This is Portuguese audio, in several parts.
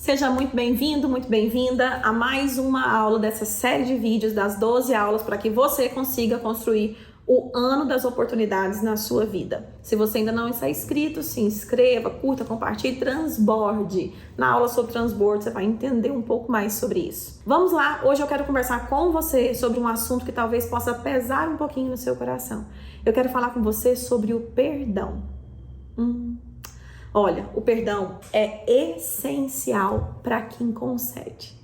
Seja muito bem-vindo, muito bem-vinda a mais uma aula dessa série de vídeos das 12 aulas para que você consiga construir o ano das oportunidades na sua vida. Se você ainda não está inscrito, se inscreva, curta, compartilhe, transborde. Na aula sobre transbordo você vai entender um pouco mais sobre isso. Vamos lá, hoje eu quero conversar com você sobre um assunto que talvez possa pesar um pouquinho no seu coração. Eu quero falar com você sobre o perdão. Olha, o perdão é essencial para quem concede.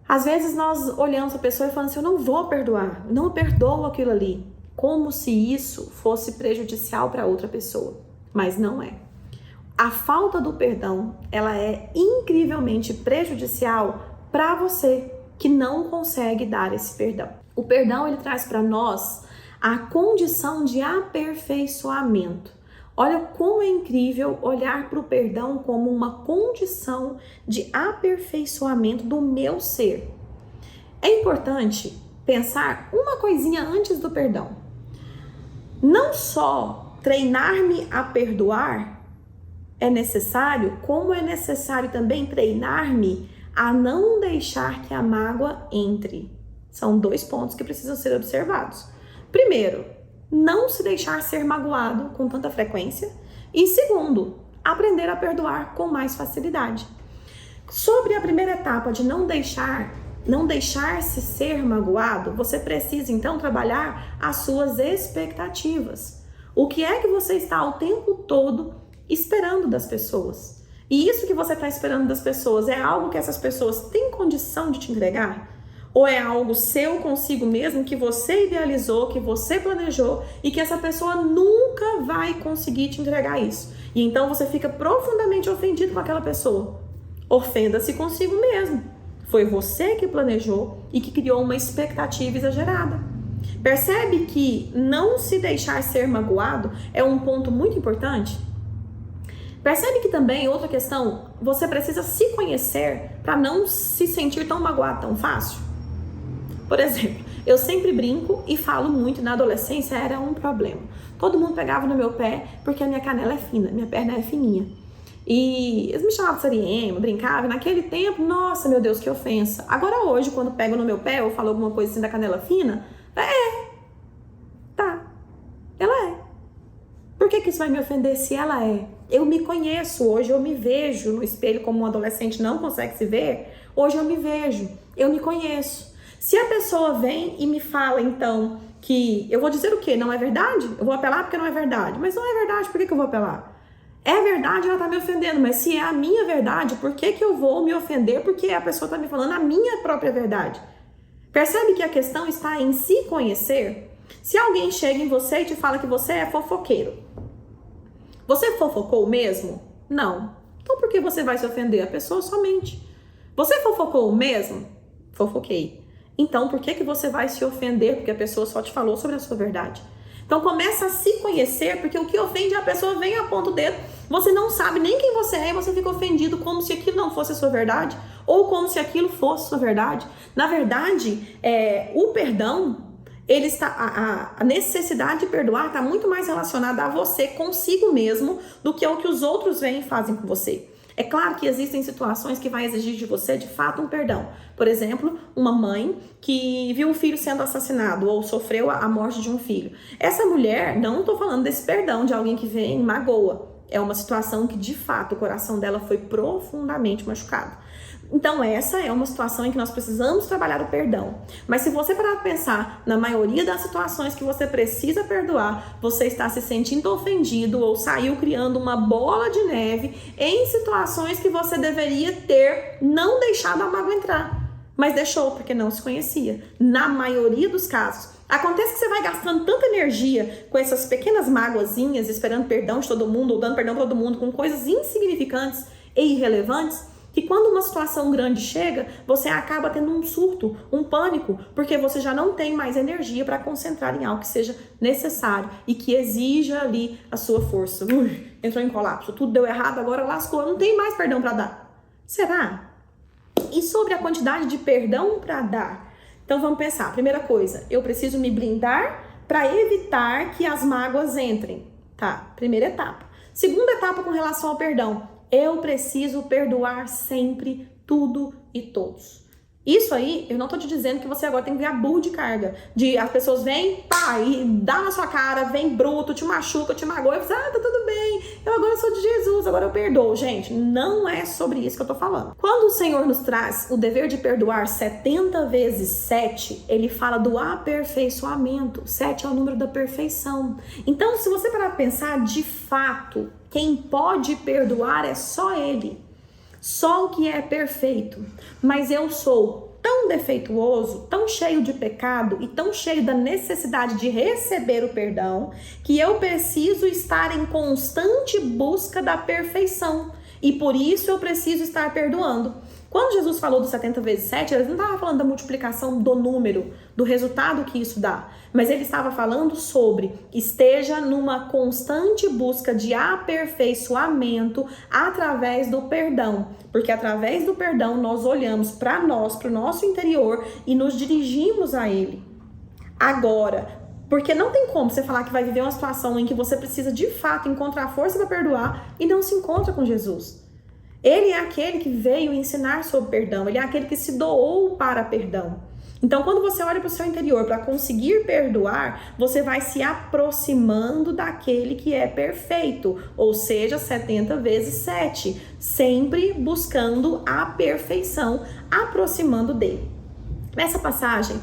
Às vezes nós olhamos a pessoa e falamos assim, eu não vou perdoar, não perdoo aquilo ali, como se isso fosse prejudicial para outra pessoa, mas não é. A falta do perdão, ela é incrivelmente prejudicial para você que não consegue dar esse perdão. O perdão, ele traz para nós a condição de aperfeiçoamento. Olha como é incrível olhar para o perdão como uma condição de aperfeiçoamento do meu ser. É importante pensar uma coisinha antes do perdão. Não só treinar-me a perdoar é necessário, como é necessário também treinar-me a não deixar que a mágoa entre. São dois pontos que precisam ser observados. Primeiro, não se deixar ser magoado com tanta frequência. E segundo, aprender a perdoar com mais facilidade. Sobre a primeira etapa de não deixar-se ser magoado, você precisa então trabalhar as suas expectativas. O que é que você está o tempo todo esperando das pessoas? E isso que você está esperando das pessoas é algo que essas pessoas têm condição de te entregar? Ou é algo seu consigo mesmo que você idealizou, que você planejou e que essa pessoa nunca vai conseguir te entregar isso? E então você fica profundamente ofendido com aquela pessoa. Ofenda-se consigo mesmo. Foi você que planejou e que criou uma expectativa exagerada. Percebe que não se deixar ser magoado é um ponto muito importante? Percebe que também, outra questão, você precisa se conhecer para não se sentir tão magoado tão fácil? Por exemplo, eu sempre brinco e falo muito, na adolescência era um problema. Todo mundo pegava no meu pé porque a minha canela é fina, minha perna é fininha. E eles me chamavam de sariema, brincavam. Naquele tempo, nossa, meu Deus, que ofensa. Agora hoje, quando pegam no meu pé ou falam alguma coisa assim da canela fina, ela é. Por que isso vai me ofender se ela é? Eu me conheço hoje, eu me vejo no espelho como um adolescente não consegue se ver. Hoje eu me vejo, eu me conheço. Se a pessoa vem e me fala, então, que eu vou dizer o quê? Não é verdade? Eu vou apelar porque não é verdade. Mas não é verdade, por que eu vou apelar? É verdade, ela tá me ofendendo, mas se é a minha verdade, por que eu vou me ofender? Porque a pessoa tá me falando a minha própria verdade. Percebe que a questão está em se conhecer? Se alguém chega em você e te fala que você é fofoqueiro, você fofocou mesmo? Não. Então por que você vai se ofender? A pessoa somente. Você fofocou mesmo? Fofoquei. Então, por que você vai se ofender? Porque a pessoa só te falou sobre a sua verdade. Então, começa a se conhecer, porque o que ofende a pessoa vem a ponto o dedo. Você não sabe nem quem você é e você fica ofendido como se aquilo não fosse a sua verdade ou como se aquilo fosse a sua verdade. Na verdade, o perdão, ele está, a necessidade de perdoar está muito mais relacionada a você consigo mesmo do que ao que os outros vêm e fazem com você. É claro que existem situações que vai exigir de você, de fato, um perdão. Por exemplo, uma mãe que viu um filho sendo assassinado ou sofreu a morte de um filho. Essa mulher, não estou falando desse perdão de alguém que vem e magoa. É uma situação que, de fato, o coração dela foi profundamente machucado. Então, essa é uma situação em que nós precisamos trabalhar o perdão. Mas se você parar para pensar, na maioria das situações que você precisa perdoar, você está se sentindo ofendido ou saiu criando uma bola de neve em situações que você deveria ter não deixado a mágoa entrar. Mas deixou porque não se conhecia. Na maioria dos casos. Acontece que você vai gastando tanta energia com essas pequenas mágoazinhas, esperando perdão de todo mundo, ou dando perdão para todo mundo, com coisas insignificantes e irrelevantes, que quando uma situação grande chega, você acaba tendo um surto, um pânico, porque você já não tem mais energia para concentrar em algo que seja necessário e que exija ali a sua força. Entrou em colapso, tudo deu errado, agora lascou, não tem mais perdão para dar. Será? E sobre a quantidade de perdão para dar? Então vamos pensar. Primeira coisa, eu preciso me blindar para evitar que as mágoas entrem. Tá, primeira etapa. Segunda etapa com relação ao perdão. Eu preciso perdoar sempre tudo e todos. Isso aí, eu não tô te dizendo que você agora tem que virar burro de carga. As pessoas vêm, pá, e dá na sua cara, vem bruto, te machuca, te magoa, e você, tá tudo bem, eu agora sou de Jesus, agora eu perdoo. Gente, não é sobre isso que eu tô falando. Quando o Senhor nos traz o dever de perdoar 70 vezes 7, ele fala do aperfeiçoamento. 7 é o número da perfeição. Então, se você parar pra pensar, de fato, quem pode perdoar é só Ele. Só o que é perfeito, mas eu sou tão defeituoso, tão cheio de pecado e tão cheio da necessidade de receber o perdão, que eu preciso estar em constante busca da perfeição, e por isso eu preciso estar perdoando. Quando Jesus falou do 70 vezes 7, ele não estava falando da multiplicação do número, do resultado que isso dá, mas ele estava falando sobre esteja numa constante busca de aperfeiçoamento através do perdão, porque através do perdão nós olhamos para nós, para o nosso interior e nos dirigimos a Ele. Agora, porque não tem como você falar que vai viver uma situação em que você precisa de fato encontrar força para perdoar e não se encontra com Jesus. Ele é aquele que veio ensinar sobre perdão, ele é aquele que se doou para perdão. Então, quando você olha para o seu interior para conseguir perdoar, você vai se aproximando daquele que é perfeito, ou seja, 70 vezes 7, sempre buscando a perfeição, aproximando dele. Nessa passagem,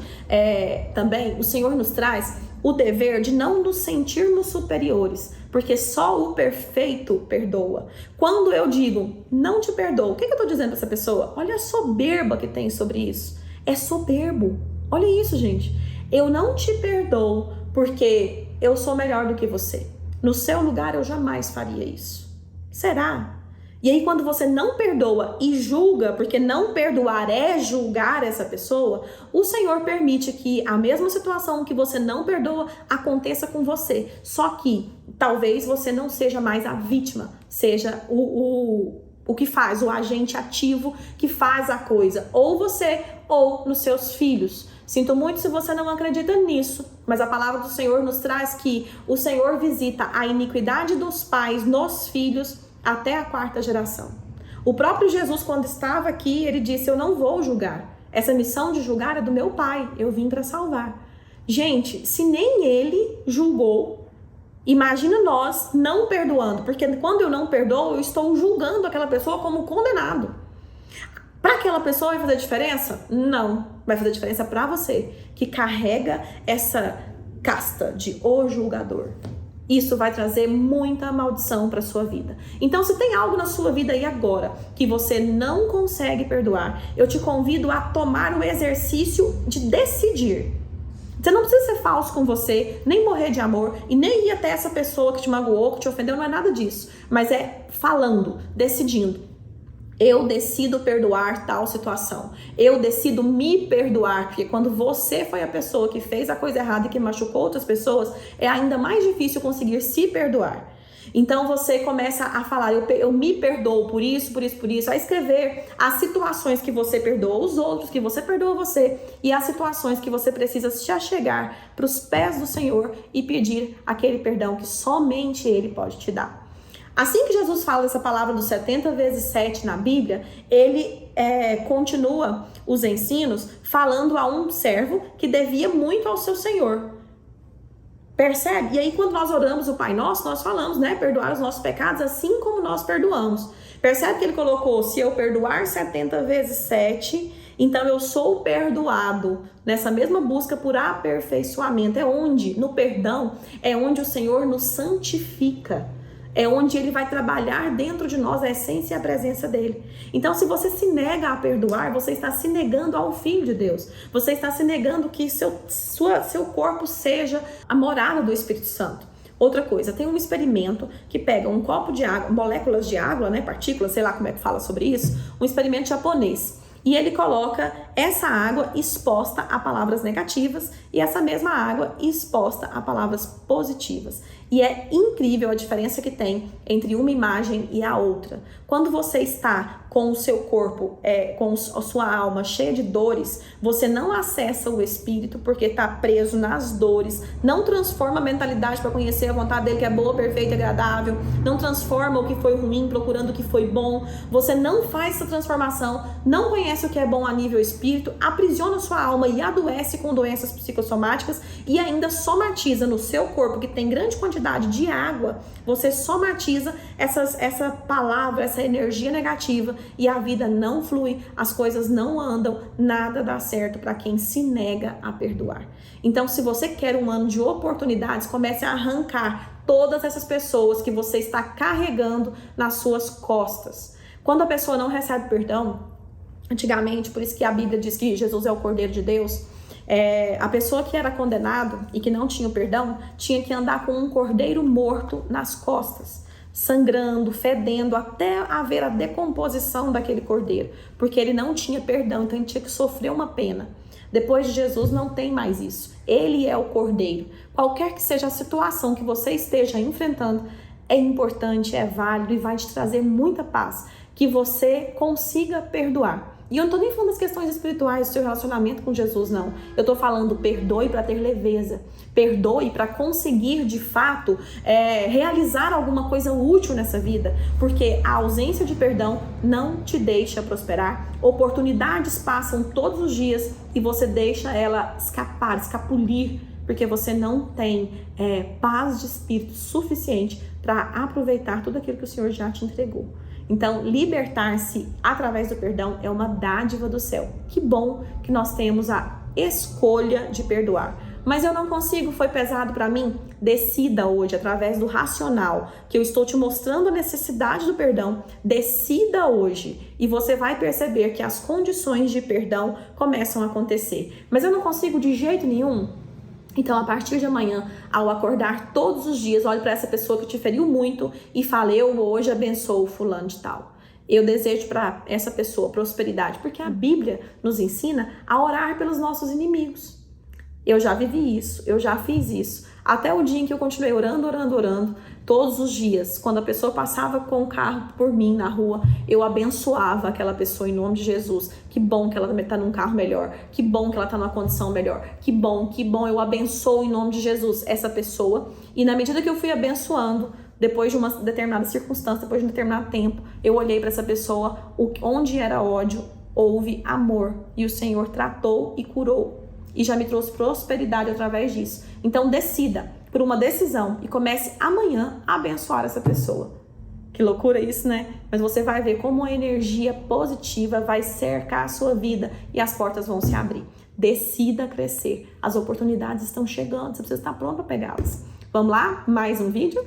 também, o Senhor nos traz o dever de não nos sentirmos superiores, porque só o perfeito perdoa. Quando eu digo, não te perdoo, o que eu estou dizendo para essa pessoa? Olha a soberba que tem sobre isso. É soberbo. Olha isso, gente. Eu não te perdoo porque eu sou melhor do que você. No seu lugar, eu jamais faria isso. Será? E aí, quando você não perdoa e julga, porque não perdoar é julgar essa pessoa, o Senhor permite que a mesma situação que você não perdoa aconteça com você. Só que talvez você não seja mais a vítima, seja o que faz, o agente ativo que faz a coisa. Ou você, ou nos seus filhos. Sinto muito se você não acredita nisso, mas a palavra do Senhor nos traz que o Senhor visita a iniquidade dos pais nos filhos até a 4ª geração. O próprio Jesus, quando estava aqui, ele disse, eu não vou julgar. Essa missão de julgar é do meu Pai, eu vim para salvar. Gente, se nem ele julgou, imagina nós não perdoando, porque quando eu não perdoo, eu estou julgando aquela pessoa como condenado. Para aquela pessoa vai fazer diferença? Não, vai fazer diferença para você, que carrega essa casta de o julgador. Isso vai trazer muita maldição para sua vida. Então, se tem algo na sua vida aí agora que você não consegue perdoar, eu te convido a tomar o exercício de decidir. Você não precisa ser falso com você, nem morrer de amor e nem ir até essa pessoa que te magoou, que te ofendeu, não é nada disso. Mas é falando, decidindo. Eu decido perdoar tal situação. Eu decido me perdoar, porque quando você foi a pessoa que fez a coisa errada e que machucou outras pessoas, é ainda mais difícil conseguir se perdoar. Então você começa a falar, eu me perdoo por isso, por isso, por isso. A escrever as situações que você perdoa os outros, que você perdoa você, e as situações que você precisa se achegar para os pés do Senhor e pedir aquele perdão que somente Ele pode te dar. Assim que Jesus fala essa palavra dos 70 vezes 7 na Bíblia, ele continua os ensinos falando a um servo que devia muito ao seu Senhor. Percebe? E aí quando nós oramos o Pai Nosso, nós falamos, né? Perdoar os nossos pecados assim como nós perdoamos. Percebe que ele colocou, se eu perdoar 70 vezes 7, então eu sou perdoado. Nessa mesma busca por aperfeiçoamento, é onde, no perdão, é onde o Senhor nos santifica. É onde ele vai trabalhar dentro de nós a essência e a presença dele. Então, se você se nega a perdoar, você está se negando ao Filho de Deus. Você está se negando que seu corpo seja a morada do Espírito Santo. Outra coisa, tem um experimento que pega um copo de água, moléculas de água, né, partículas, sei lá como é que fala sobre isso, um experimento japonês. E ele coloca essa água exposta a palavras negativas e essa mesma água exposta a palavras positivas. E é incrível a diferença que tem entre uma imagem e a outra. Quando você está com o seu corpo, com a sua alma cheia de dores, você não acessa o Espírito porque está preso nas dores, não transforma a mentalidade para conhecer a vontade dele que é boa, perfeita e agradável, não transforma o que foi ruim procurando o que foi bom, você não faz essa transformação, não conhece o que é bom a nível espírito, aprisiona sua alma e adoece com doenças psicossomáticas e ainda somatiza no seu corpo, que tem grande quantidade de água, você somatiza essa palavra, essa energia negativa e a vida não flui, as coisas não andam, nada dá certo para quem se nega a perdoar. Então, se você quer um ano de oportunidades, comece a arrancar todas essas pessoas que você está carregando nas suas costas. Quando a pessoa não recebe perdão, antigamente, por isso que a Bíblia diz que Jesus é o Cordeiro de Deus, a pessoa que era condenado e que não tinha o perdão, tinha que andar com um cordeiro morto nas costas, sangrando, fedendo, até haver a decomposição daquele cordeiro, porque ele não tinha perdão, então ele tinha que sofrer uma pena. Depois de Jesus não tem mais isso. Ele é o cordeiro. Qualquer que seja a situação que você esteja enfrentando, é importante, é válido e vai te trazer muita paz, que você consiga perdoar. E eu não tô nem falando das questões espirituais do seu relacionamento com Jesus, não. Eu tô falando perdoe para ter leveza. Perdoe para conseguir, de fato, realizar alguma coisa útil nessa vida. Porque a ausência de perdão não te deixa prosperar. Oportunidades passam todos os dias e você deixa ela escapar, escapulir. Porque você não tem paz de espírito suficiente para aproveitar tudo aquilo que o Senhor já te entregou. Então, libertar-se através do perdão é uma dádiva do céu. Que bom que nós temos a escolha de perdoar. Mas eu não consigo, foi pesado para mim? Decida hoje, através do racional, que eu estou te mostrando a necessidade do perdão. Decida hoje e você vai perceber que as condições de perdão começam a acontecer. Mas eu não consigo de jeito nenhum? Então, a partir de amanhã, ao acordar todos os dias, olhe para essa pessoa que te feriu muito e fale, eu hoje abençoo fulano de tal. Eu desejo para essa pessoa prosperidade, porque a Bíblia nos ensina a orar pelos nossos inimigos. Eu já vivi isso, eu já fiz isso. Até o dia em que eu continuei orando, todos os dias, quando a pessoa passava com o carro por mim na rua, eu abençoava aquela pessoa em nome de Jesus. Que bom que ela está num carro melhor, que bom que ela está numa condição melhor, que bom, eu abençoo em nome de Jesus essa pessoa. E na medida que eu fui abençoando, depois de uma determinada circunstância, depois de um determinado tempo, eu olhei para essa pessoa, onde era ódio, houve amor, e o Senhor tratou e curou. E já me trouxe prosperidade através disso. Então decida por uma decisão e comece amanhã a abençoar essa pessoa. Que loucura isso, né? Mas você vai ver como a energia positiva vai cercar a sua vida e as portas vão se abrir. Decida crescer. As oportunidades estão chegando, você precisa estar pronto para pegá-las. Vamos lá? Mais um vídeo?